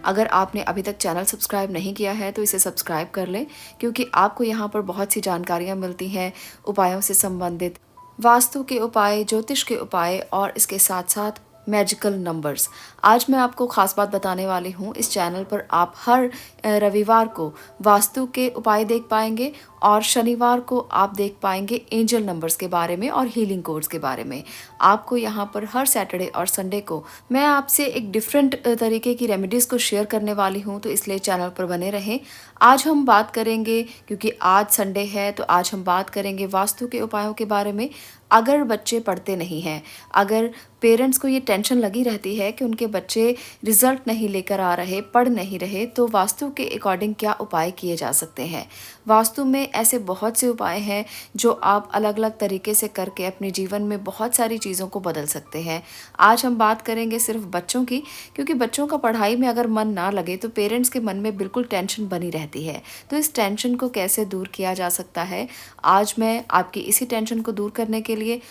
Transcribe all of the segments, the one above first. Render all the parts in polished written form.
अगर आपने अभी तक चैनल सब्सक्राइब नहीं किया है तो इसे सब्सक्राइब कर लें, क्योंकि आपको यहाँ पर बहुत सी जानकारियाँ मिलती हैं उपायों से संबंधित, वास्तु के उपाय, ज्योतिष के उपाय और इसके साथ साथ मैजिकल नंबर्स। आज मैं आपको खास बात बताने वाली हूँ। इस चैनल पर आप हर रविवार को वास्तु के उपाय देख पाएंगे और शनिवार को आप देख पाएंगे एंजल नंबर्स के बारे में और हीलिंग कोड्स के बारे में। आपको यहाँ पर हर सैटरडे और संडे को मैं आपसे एक डिफरेंट तरीके की रेमेडीज़ को शेयर करने वाली हूँ, तो इसलिए चैनल पर बने रहें। आज हम बात करेंगे, क्योंकि आज संडे है, तो आज हम बात करेंगे वास्तु के उपायों के बारे में। अगर बच्चे पढ़ते नहीं हैं, अगर पेरेंट्स को ये टेंशन लगी रहती है कि उनके बच्चे रिजल्ट नहीं लेकर आ रहे, पढ़ नहीं रहे, तो वास्तु के अकॉर्डिंग क्या उपाय किए जा सकते हैं। वास्तु में ऐसे बहुत से उपाय हैं जो आप अलग अलग तरीके से करके अपने जीवन में बहुत सारी चीज़ों को बदल सकते हैं। आज हम बात करेंगे सिर्फ बच्चों की, क्योंकि बच्चों का पढ़ाई में अगर मन ना लगे तो पेरेंट्स के मन में बिल्कुल टेंशन बनी रहती है। तो इस टेंशन को कैसे दूर किया जा सकता है, आज मैं आपकी इसी टेंशन को दूर करने के लिए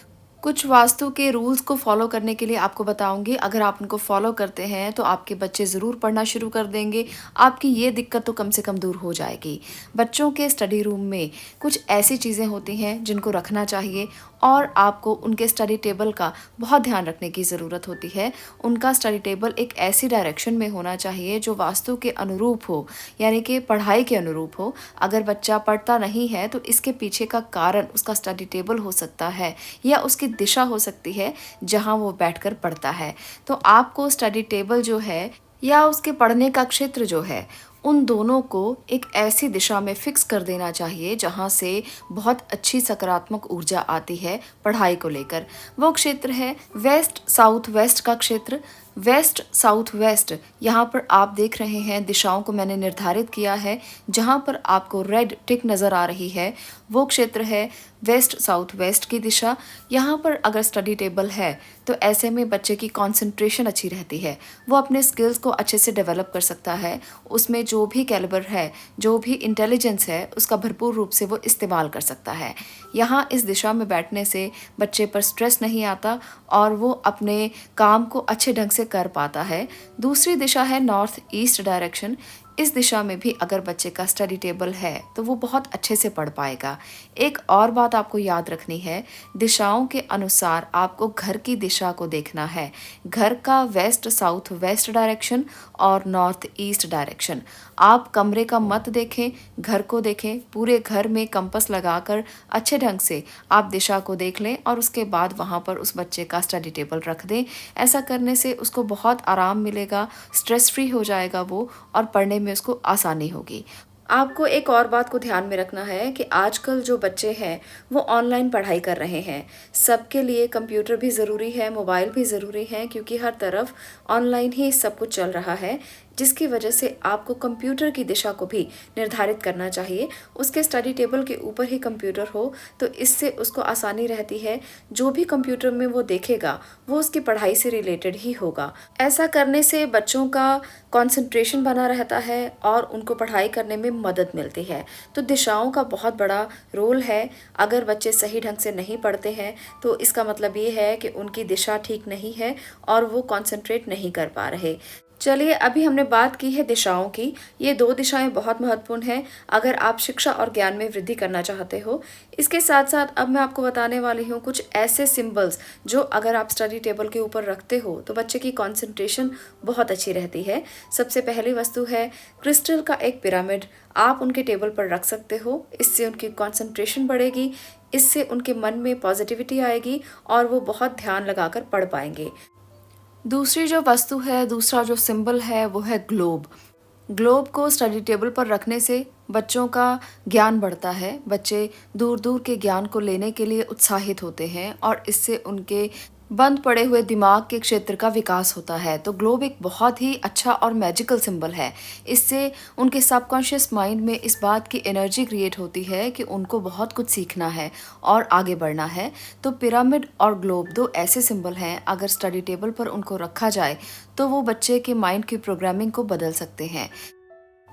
कुछ वास्तु के रूल्स को फॉलो करने के लिए आपको बताऊंगी। अगर आप उनको फॉलो करते हैं तो आपके बच्चे ज़रूर पढ़ना शुरू कर देंगे। आपकी ये दिक्कत तो कम से कम दूर हो जाएगी। बच्चों के स्टडी रूम में कुछ ऐसी चीज़ें होती हैं जिनको रखना चाहिए और आपको उनके स्टडी टेबल का बहुत ध्यान रखने की ज़रूरत होती है। उनका स्टडी टेबल एक ऐसी डायरेक्शन में होना चाहिए जो वास्तु के अनुरूप हो, यानी कि पढ़ाई के अनुरूप हो। अगर बच्चा पढ़ता नहीं है तो इसके पीछे का कारण उसका स्टडी टेबल हो सकता है या उसकी दिशा हो सकती है जहां वो बैठकर पढ़ता है। तो आपको स्टडी टेबल जो है या उसके पढ़ने का क्षेत्र जो है, उन दोनों को एक ऐसी दिशा में फिक्स कर देना चाहिए जहां से बहुत अच्छी सकारात्मक ऊर्जा आती है पढ़ाई को लेकर। वो क्षेत्र है वेस्ट साउथ वेस्ट का क्षेत्र। वेस्ट साउथ वेस्ट, यहाँ पर आप देख रहे हैं दिशाओं को मैंने निर्धारित किया है। जहाँ पर आपको रेड टिक नज़र आ रही है वो क्षेत्र है वेस्ट साउथ वेस्ट की दिशा। यहाँ पर अगर स्टडी टेबल है तो ऐसे में बच्चे की कंसंट्रेशन अच्छी रहती है, वो अपने स्किल्स को अच्छे से डेवलप कर सकता है। उसमें जो भी कैलिबर है, जो भी इंटेलिजेंस है, उसका भरपूर रूप से वो इस्तेमाल कर सकता है। यहाँ इस दिशा में बैठने से बच्चे पर स्ट्रेस नहीं आता और वो अपने काम को अच्छे ढंग से कर पाता है। दूसरी दिशा है नॉर्थ ईस्ट डायरेक्शन। इस दिशा में भी अगर बच्चे का स्टडी टेबल है तो वो बहुत अच्छे से पढ़ पाएगा। एक और बात आपको याद रखनी है, दिशाओं के अनुसार आपको घर की दिशा को देखना है। घर का वेस्ट साउथ वेस्ट डायरेक्शन और नॉर्थ ईस्ट डायरेक्शन। आप कमरे का मत देखें, घर को देखें। पूरे घर में कंपास लगाकर अच्छे ढंग से आप दिशा को देख लें और उसके बाद वहाँ पर उस बच्चे का स्टडी टेबल रख दें। ऐसा करने से उसको बहुत आराम मिलेगा, स्ट्रेस फ्री हो जाएगा वो और पढ़ने में उसको आसानी होगी। आपको एक और बात को ध्यान में रखना है कि आजकल जो बच्चे हैं वो ऑनलाइन पढ़ाई कर रहे हैं। सबके लिए कंप्यूटर भी ज़रूरी है, मोबाइल भी ज़रूरी है, क्योंकि हर तरफ ऑनलाइन ही सब कुछ चल रहा है, जिसकी वजह से आपको कंप्यूटर की दिशा को भी निर्धारित करना चाहिए। उसके स्टडी टेबल के ऊपर ही कंप्यूटर हो तो इससे उसको आसानी रहती है। जो भी कंप्यूटर में वो देखेगा वो उसकी पढ़ाई से रिलेटेड ही होगा। ऐसा करने से बच्चों का कंसंट्रेशन बना रहता है और उनको पढ़ाई करने में मदद मिलती है। तो दिशाओं का बहुत बड़ा रोल है। अगर बच्चे सही ढंग से नहीं पढ़ते हैं तो इसका मतलब ये है कि उनकी दिशा ठीक नहीं है और वो कंसंट्रेट नहीं कर पा रहे। चलिए, अभी हमने बात की है दिशाओं की। ये दो दिशाएं बहुत महत्वपूर्ण हैं अगर आप शिक्षा और ज्ञान में वृद्धि करना चाहते हो। इसके साथ साथ अब मैं आपको बताने वाली हूँ कुछ ऐसे सिंबल्स जो अगर आप स्टडी टेबल के ऊपर रखते हो तो बच्चे की कंसंट्रेशन बहुत अच्छी रहती है। सबसे पहली वस्तु है क्रिस्टल का एक पिरामिड। आप उनके टेबल पर रख सकते हो, इससे उनकी कंसंट्रेशन बढ़ेगी, इससे उनके मन में पॉजिटिविटी आएगी और वो बहुत ध्यान लगाकर पढ़ पाएंगे। दूसरी जो वस्तु है, दूसरा जो सिंबल है वो है ग्लोब। ग्लोब को स्टडी टेबल पर रखने से बच्चों का ज्ञान बढ़ता है। बच्चे दूर दूर के ज्ञान को लेने के लिए उत्साहित होते हैं और इससे उनके बंद पड़े हुए दिमाग के क्षेत्र का विकास होता है। तो ग्लोब एक बहुत ही अच्छा और मैजिकल सिंबल है। इससे उनके सबकॉन्शियस माइंड में इस बात की एनर्जी क्रिएट होती है कि उनको बहुत कुछ सीखना है और आगे बढ़ना है। तो पिरामिड और ग्लोब दो ऐसे सिंबल हैं, अगर स्टडी टेबल पर उनको रखा जाए तो वो बच्चे के माइंड की प्रोग्रामिंग को बदल सकते हैं।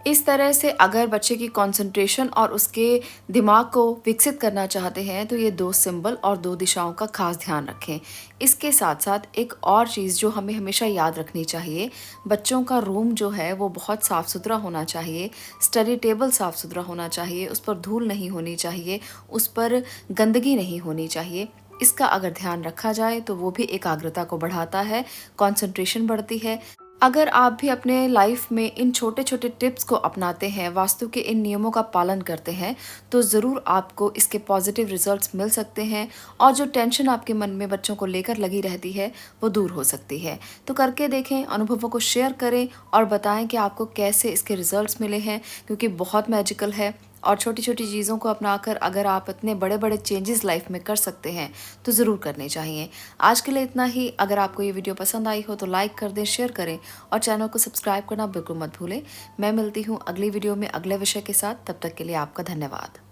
इस तरह से अगर बच्चे की कंसंट्रेशन और उसके दिमाग को विकसित करना चाहते हैं तो ये 2 सिंबल और 2 दिशाओं का खास ध्यान रखें। इसके साथ-साथ एक और चीज़ जो हमें हमेशा याद रखनी चाहिए, बच्चों का रूम जो है वो बहुत साफ-सुथरा होना चाहिए, स्टडी टेबल साफ-सुथरा होना चाहिए, उस पर धूल नहीं होनी चाहिए, उस पर गंदगी नहीं होनी चाहिए। इसका अगर ध्यान रखा जाए तो वो भी एकाग्रता को बढ़ाता है, कंसंट्रेशन बढ़ती है। अगर आप भी अपने लाइफ में इन छोटे-छोटे टिप्स को अपनाते हैं, वास्तु के इन नियमों का पालन करते हैं, तो ज़रूर आपको इसके पॉजिटिव रिजल्ट्स मिल सकते हैं और जो टेंशन आपके मन में बच्चों को लेकर लगी रहती है, वो दूर हो सकती है। तो करके देखें, अनुभवों को शेयर करें और बताएं कि आपको कैसे इसके रिजल्ट्स मिले हैं, क्योंकि बहुत मैजिकल है और छोटी-छोटी चीज़ों को अपनाकर अगर आप इतने बड़े-बड़े चेंजेस लाइफ में कर सकते हैं, तो ज़रूर करने चाहिए। आज के लिए इतना ही। अगर आपको ये वीडियो पसंद आई हो तो लाइक कर दें, शेयर करें और चैनल को सब्सक्राइब करना बिल्कुल मत भूलें। मैं मिलती हूँ अगली वीडियो में अगले विषय के साथ। तब तक के लिए आपका धन्यवाद।